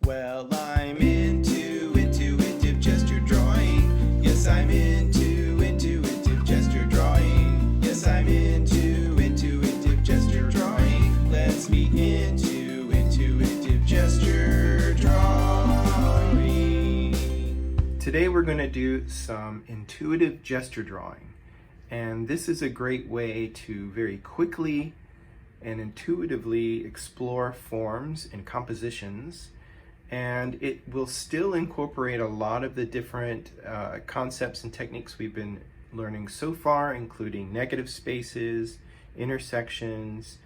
Well, I'm into intuitive gesture drawing. Yes, I'm into intuitive gesture drawing. Yes, I'm into intuitive gesture drawing. Let's be into intuitive gesture drawing. Today we're going to do some intuitive gesture drawing. And this is a great way to very quickly and intuitively explore forms and compositions, and it will still incorporate a lot of the different concepts and techniques we've been learning so far, including negative spaces, intersections,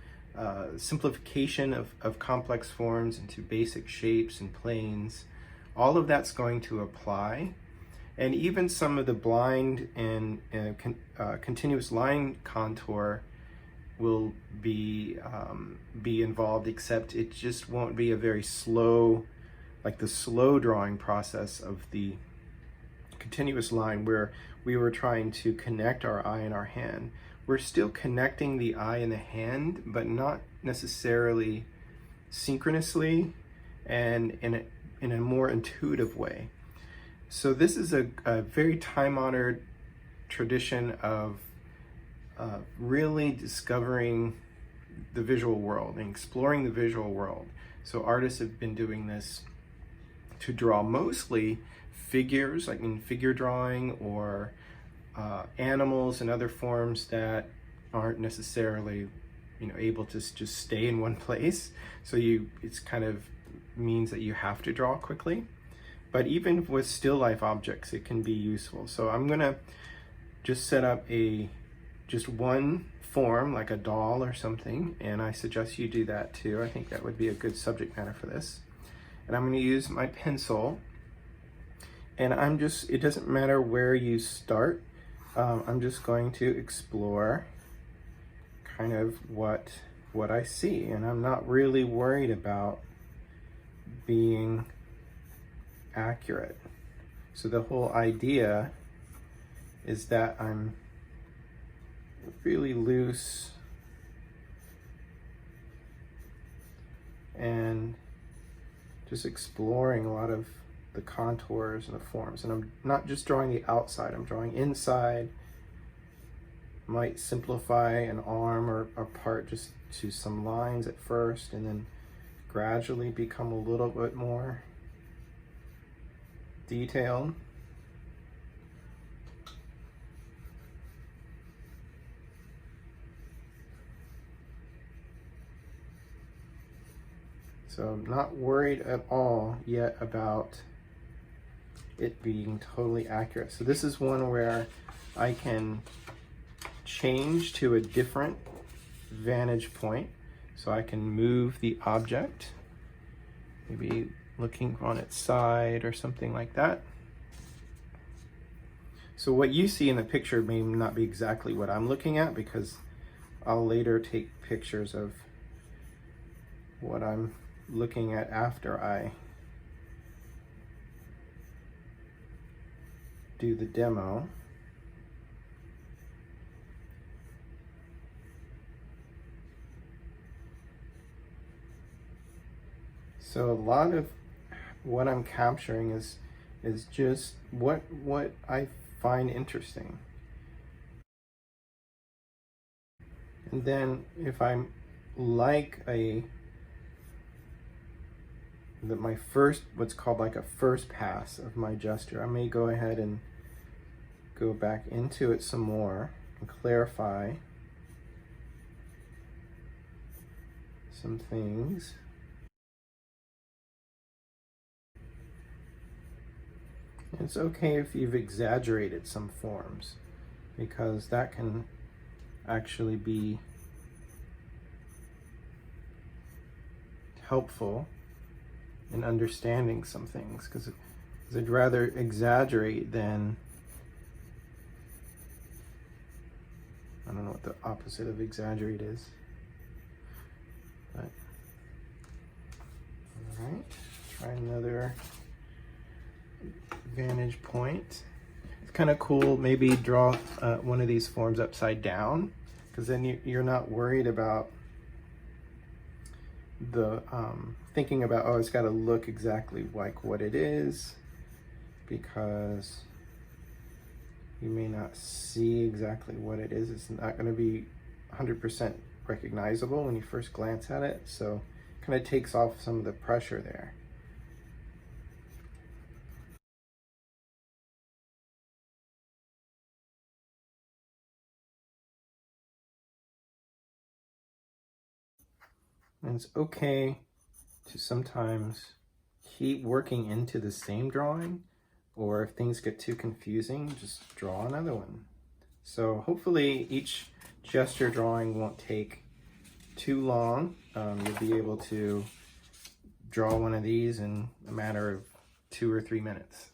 simplification of complex forms into basic shapes and planes. All of that's going to apply, and even some of the blind and continuous line contour will be involved, except it just won't be a very slow, like the slow drawing process of the continuous line where we were trying to connect our eye and our hand. We're still connecting the eye and the hand, but not necessarily synchronously and in a more intuitive way. So this is a very time-honored tradition of really discovering the visual world and exploring the visual world. So artists have been doing this to draw mostly figures, like in figure drawing, or animals and other forms that aren't necessarily, able to just stay in one place. So it's kind of means that you have to draw quickly. But even with still life objects, it can be useful. So I'm gonna just set up just one form, like a doll or something, and I suggest you do that too. I think that would be a good subject matter for this. And I'm going to use my pencil, and it doesn't matter where you start, I'm just going to explore kind of what I see, and I'm not really worried about being accurate. So the whole idea is that I'm really loose and just exploring a lot of the contours and the forms. And I'm not just drawing the outside, I'm drawing inside. Might simplify an arm or a part just to some lines at first, and then gradually become a little bit more detailed. So I'm not worried at all yet about it being totally accurate. So this is one where I can change to a different vantage point. So I can move the object, maybe looking on its side or something like that. So what you see in the picture may not be exactly what I'm looking at, because I'll later take pictures of what I'm looking at after I do the demo. So a lot of what I'm capturing is just what I find interesting. And then if I'm like what's called like a first pass of my gesture, I may go ahead and go back into it some more and clarify some things. It's okay if you've exaggerated some forms, because that can actually be helpful in understanding some things, because I'd rather exaggerate than, I don't know what the opposite of exaggerate is, but all right, try another vantage point. It's kind of cool, maybe draw one of these forms upside down, because then you're not worried about the thinking about, oh, it's got to look exactly like what it is, because you may not see exactly what it is. It's not going to be 100% recognizable when you first glance at it, so it kind of takes off some of the pressure there. And it's okay to sometimes keep working into the same drawing, or if things get too confusing, just draw another one. So hopefully each gesture drawing won't take too long. You'll be able to draw one of these in a matter of 2 or 3 minutes.